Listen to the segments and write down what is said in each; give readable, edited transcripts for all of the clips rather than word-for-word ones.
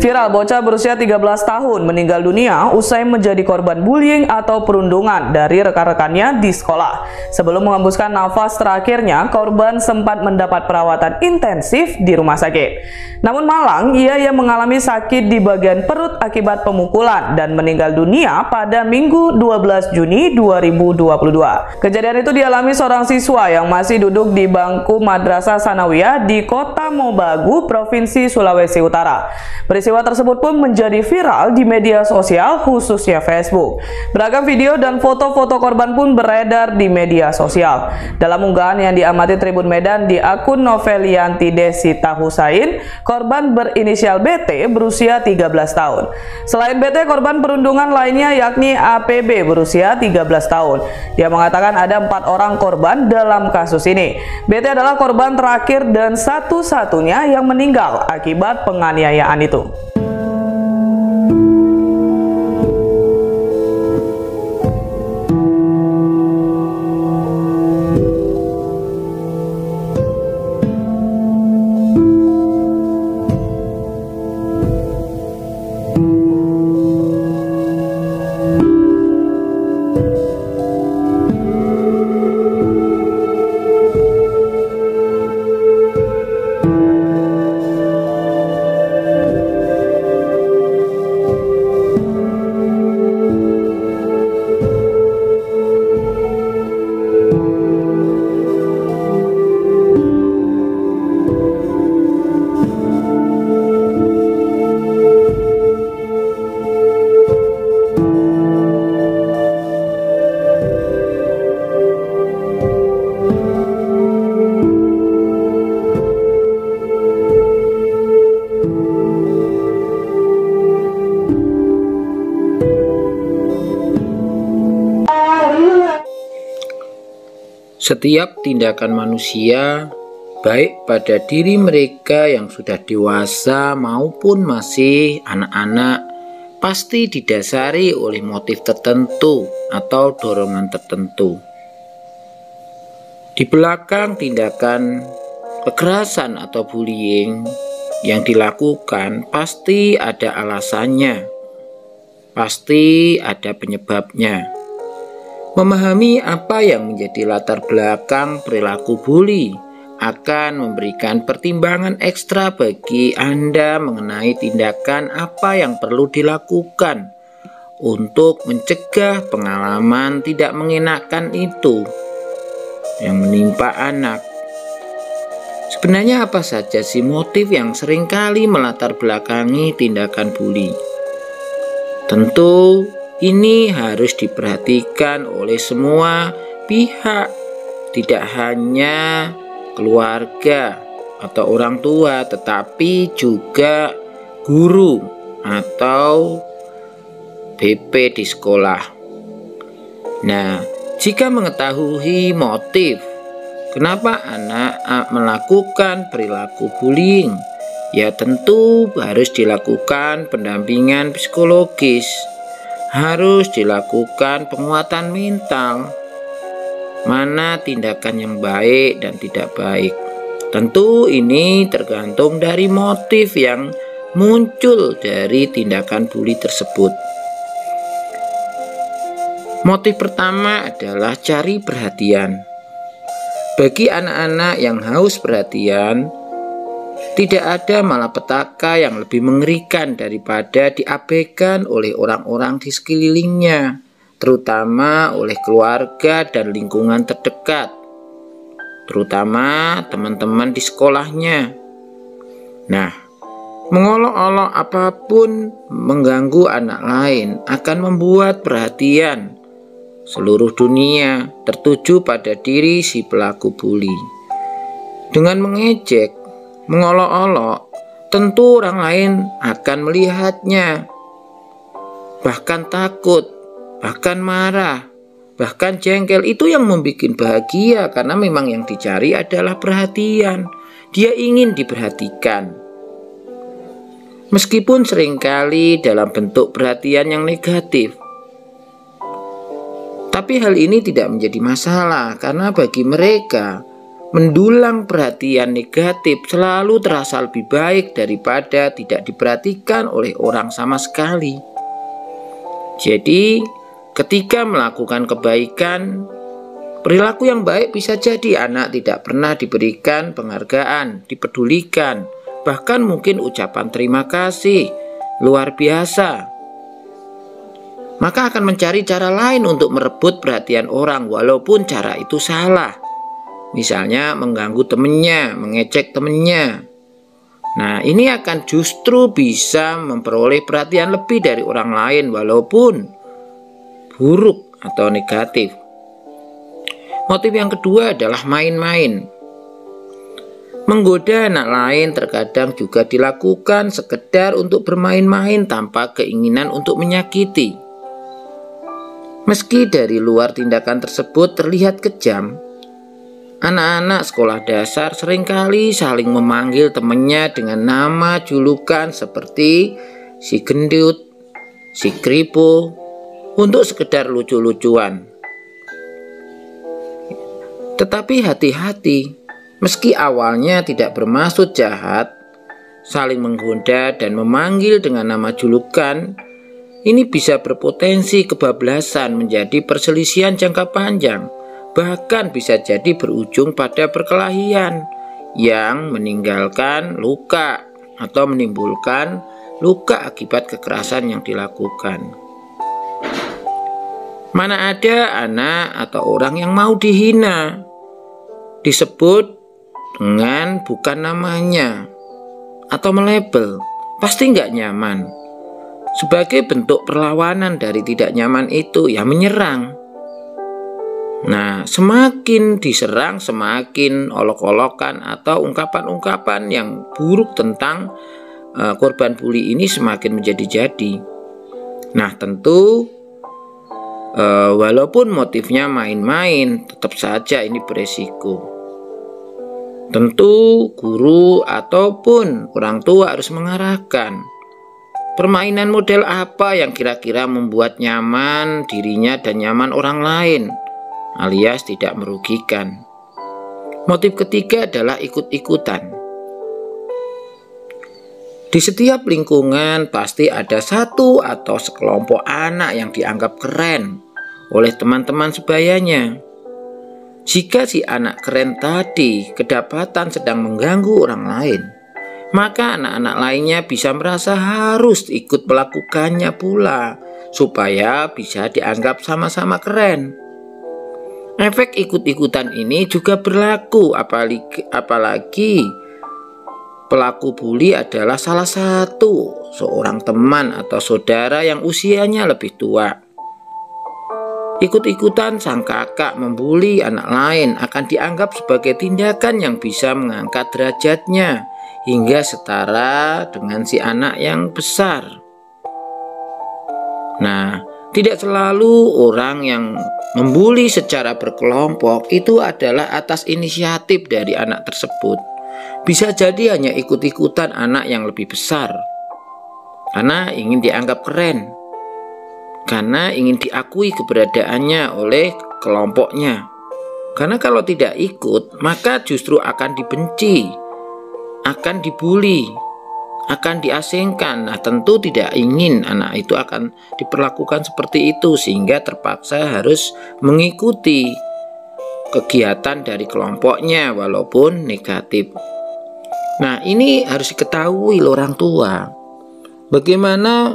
Viral, bocah berusia 13 tahun meninggal dunia usai menjadi korban bullying atau perundungan dari rekan-rekannya di sekolah. Sebelum menghembuskan nafas terakhirnya, korban sempat mendapat perawatan intensif di rumah sakit. Namun malang, ia yang mengalami sakit di bagian perut akibat pemukulan dan meninggal dunia pada Minggu 12 Juni 2022. Kejadian itu dialami seorang siswa yang masih duduk di bangku Madrasah Sanawiyah di Kota Mobagu, Provinsi Sulawesi Utara. Peristiwa tersebut pun menjadi viral di media sosial, khususnya Facebook. Beragam video dan foto-foto korban pun beredar di media sosial. Dalam unggahan yang diamati Tribun Medan di akun Novelianti Desita Husain, korban berinisial BT berusia 13 tahun. Selain BT, korban perundungan lainnya yakni APB berusia 13 tahun. Dia mengatakan ada 4 orang korban dalam kasus ini. BT adalah korban terakhir dan satu-satunya yang meninggal akibat penganiayaan itu. Setiap tindakan manusia, baik pada diri mereka yang sudah dewasa maupun masih anak-anak, pasti didasari oleh motif tertentu atau dorongan tertentu. Di belakang tindakan kekerasan atau bullying yang dilakukan pasti ada alasannya, pasti ada penyebabnya. Memahami apa yang menjadi latar belakang perilaku bully akan memberikan pertimbangan ekstra bagi Anda mengenai tindakan apa yang perlu dilakukan untuk mencegah pengalaman tidak mengenakan itu yang menimpa anak. Sebenarnya apa saja sih motif yang seringkali melatar belakangi tindakan bully? Tentu ini harus diperhatikan oleh semua pihak, tidak hanya keluarga atau orang tua, tetapi juga guru atau BP di sekolah. Nah, jika mengetahui motif kenapa anak melakukan perilaku bullying, ya tentu harus dilakukan pendampingan psikologis. Harus dilakukan penguatan mental, mana tindakan yang baik dan tidak baik. Tentu ini tergantung dari motif yang muncul dari tindakan bully tersebut. Motif pertama adalah cari perhatian. Bagi anak-anak yang haus perhatian, tidak ada malapetaka yang lebih mengerikan daripada diabaikan oleh orang-orang di sekelilingnya, terutama oleh keluarga dan lingkungan terdekat, terutama teman-teman di sekolahnya. Nah, mengolok-olok apapun mengganggu anak lain akan membuat perhatian seluruh dunia tertuju pada diri si pelaku bully. Dengan mengejek, mengolok-olok, tentu orang lain akan melihatnya, bahkan takut, bahkan marah, bahkan jengkel. Itu yang membuat bahagia karena memang yang dicari adalah perhatian. Dia ingin diperhatikan, meskipun seringkali dalam bentuk perhatian yang negatif. Tapi hal ini tidak menjadi masalah karena bagi mereka mendulang perhatian negatif selalu terasa lebih baik daripada tidak diperhatikan oleh orang sama sekali. Jadi, ketika melakukan kebaikan, perilaku yang baik bisa jadi anak tidak pernah diberikan penghargaan, dipedulikan, bahkan mungkin ucapan terima kasih luar biasa. Maka akan mencari cara lain untuk merebut perhatian orang walaupun cara itu salah. Misalnya mengganggu temennya, mengecek temennya. Nah, ini akan justru bisa memperoleh perhatian lebih dari orang lain walaupun buruk atau negatif. Motif yang kedua adalah main-main. Menggoda anak lain terkadang juga dilakukan sekedar untuk bermain-main tanpa keinginan untuk menyakiti. Meski dari luar tindakan tersebut terlihat kejam, anak-anak sekolah dasar seringkali saling memanggil temannya dengan nama julukan seperti si gendut, si kripo, untuk sekedar lucu-lucuan. Tetapi hati-hati, meski awalnya tidak bermaksud jahat, saling menggoda dan memanggil dengan nama julukan, ini bisa berpotensi kebablasan menjadi perselisihan jangka panjang, bahkan bisa jadi berujung pada perkelahian yang meninggalkan luka atau menimbulkan luka akibat kekerasan yang dilakukan. Mana ada anak atau orang yang mau dihina, disebut dengan bukan namanya, atau melebel, pasti nggak nyaman. Sebagai bentuk perlawanan dari tidak nyaman itu, ya menyerang. Nah, semakin diserang, semakin olok-olokan atau ungkapan-ungkapan yang buruk tentang korban bully ini semakin menjadi-jadi. Nah, tentu walaupun motifnya main-main, tetap saja ini beresiko. Tentu guru ataupun orang tua harus mengarahkan permainan model apa yang kira-kira membuat nyaman dirinya dan nyaman orang lain, alias tidak merugikan. Motif ketiga adalah ikut-ikutan. Di setiap lingkungan pasti ada satu atau sekelompok anak yang dianggap keren oleh teman-teman sebayanya. Jika si anak keren tadi kedapatan sedang mengganggu orang lain, maka anak-anak lainnya bisa merasa harus ikut melakukannya pula, supaya bisa dianggap sama-sama keren. Efek ikut-ikutan ini juga berlaku apalagi pelaku bully adalah salah satu seorang teman atau saudara yang usianya lebih tua. Ikut-ikutan sang kakak membuli anak lain akan dianggap sebagai tindakan yang bisa mengangkat derajatnya hingga setara dengan si anak yang besar. Nah, tidak selalu orang yang membuli secara berkelompok itu adalah atas inisiatif dari anak tersebut. Bisa jadi hanya ikut-ikutan anak yang lebih besar karena ingin dianggap keren, karena ingin diakui keberadaannya oleh kelompoknya. Karena kalau tidak ikut, maka justru akan dibenci, akan dibully, akan diasingkan. Nah, tentu tidak ingin anak itu akan diperlakukan seperti itu, sehingga terpaksa harus mengikuti kegiatan dari kelompoknya walaupun negatif. Nah, ini harus diketahui orang tua. Bagaimana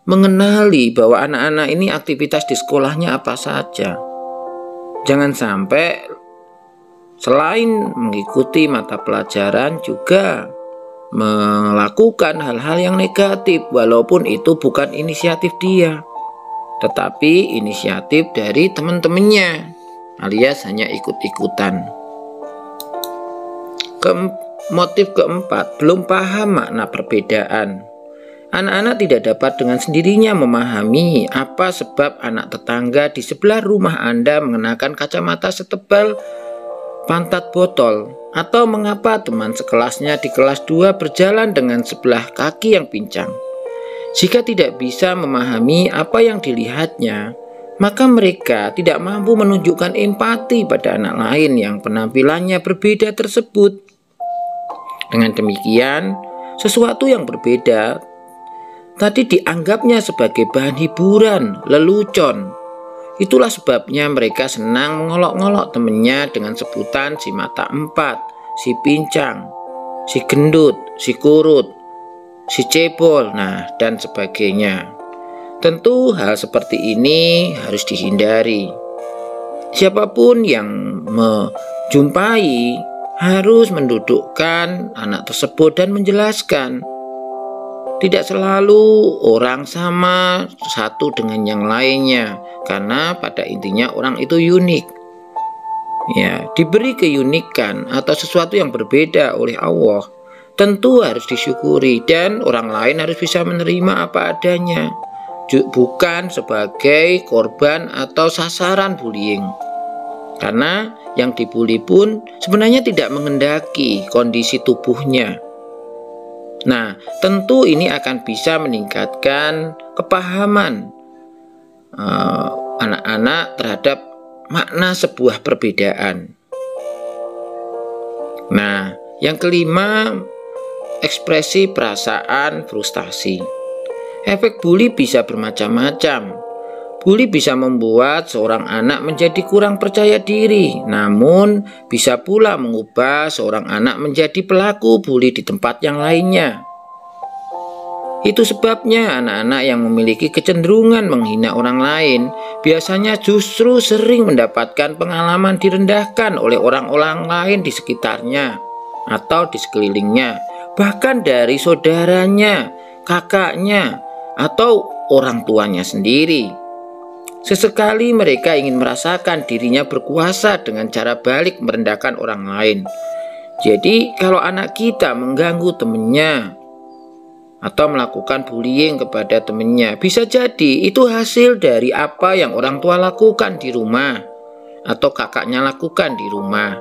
mengenali bahwa anak-anak ini aktivitas di sekolahnya apa saja. Jangan sampai selain mengikuti mata pelajaran juga melakukan hal-hal yang negatif walaupun itu bukan inisiatif dia, tetapi inisiatif dari teman-temannya, alias hanya ikut-ikutan. Motif keempat, belum paham makna perbedaan. Anak-anak tidak dapat dengan sendirinya memahami apa sebab anak tetangga di sebelah rumah Anda mengenakan kacamata setebal pantat botol, atau mengapa teman sekelasnya di kelas 2 berjalan dengan sebelah kaki yang pincang. Jika tidak bisa memahami apa yang dilihatnya, maka mereka tidak mampu menunjukkan empati pada anak lain yang penampilannya berbeda tersebut. Dengan demikian, sesuatu yang berbeda tadi dianggapnya sebagai bahan hiburan, lelucon. Itulah sebabnya mereka senang mengolok-ngolok temannya dengan sebutan si mata empat, si pincang, si gendut, si kurut, si cebol, dan sebagainya. Tentu hal seperti ini harus dihindari. Siapapun yang menjumpai harus mendudukkan anak tersebut dan menjelaskan. Tidak selalu orang sama satu dengan yang lainnya, karena pada intinya orang itu unik. Ya, diberi keunikan atau sesuatu yang berbeda oleh Allah, tentu harus disyukuri dan orang lain harus bisa menerima apa adanya, bukan sebagai korban atau sasaran bullying. Karena yang dibully pun sebenarnya tidak mengendaki kondisi tubuhnya. Tentu ini akan bisa meningkatkan kepahaman anak-anak terhadap makna sebuah perbedaan. Yang kelima, ekspresi perasaan frustasi. Efek bully bisa bermacam-macam. Bully bisa membuat seorang anak menjadi kurang percaya diri, namun bisa pula mengubah seorang anak menjadi pelaku bully di tempat yang lainnya. Itu sebabnya anak-anak yang memiliki kecenderungan menghina orang lain biasanya justru sering mendapatkan pengalaman direndahkan oleh orang-orang lain di sekitarnya atau di sekelilingnya, bahkan dari saudaranya, kakaknya, atau orang tuanya sendiri. Sesekali mereka ingin merasakan dirinya berkuasa dengan cara balik merendahkan orang lain. Jadi kalau anak kita mengganggu temannya atau melakukan bullying kepada temannya, bisa jadi itu hasil dari apa yang orang tua lakukan di rumah atau kakaknya lakukan di rumah.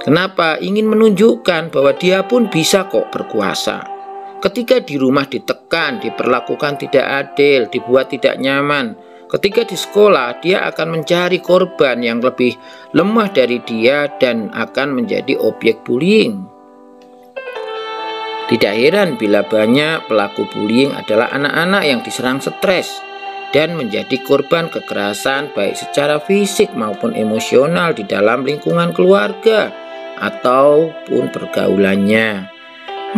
Kenapa? Ingin menunjukkan bahwa dia pun bisa kok berkuasa. Ketika di rumah ditekan, diperlakukan tidak adil, dibuat tidak nyaman, ketika di sekolah dia akan mencari korban yang lebih lemah dari dia dan akan menjadi objek bullying. Tidak heran bila banyak pelaku bullying adalah anak-anak yang diserang stres dan menjadi korban kekerasan baik secara fisik maupun emosional di dalam lingkungan keluarga ataupun pergaulannya.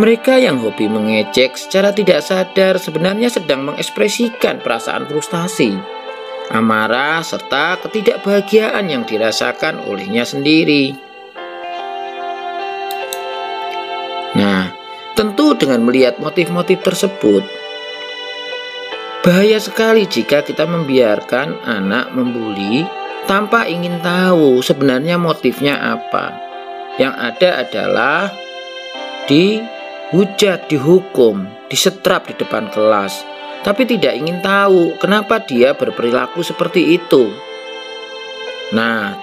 Mereka yang hobi mengejek secara tidak sadar sebenarnya sedang mengekspresikan perasaan frustasi, amarah, serta ketidakbahagiaan yang dirasakan olehnya sendiri. Tentu dengan melihat motif-motif tersebut, bahaya sekali jika kita membiarkan anak membuli tanpa ingin tahu sebenarnya motifnya apa. Yang ada adalah dihujat, dihukum, disetrap di depan kelas, tapi tidak ingin tahu kenapa dia berperilaku seperti itu.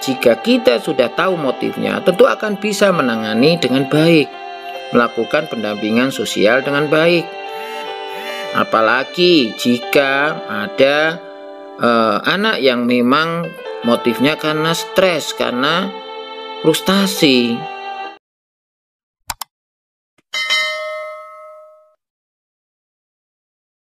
Jika kita sudah tahu motifnya, tentu akan bisa menangani dengan baik, melakukan pendampingan sosial dengan baik. Apalagi jika ada anak yang memang motifnya karena stres, karena frustasi,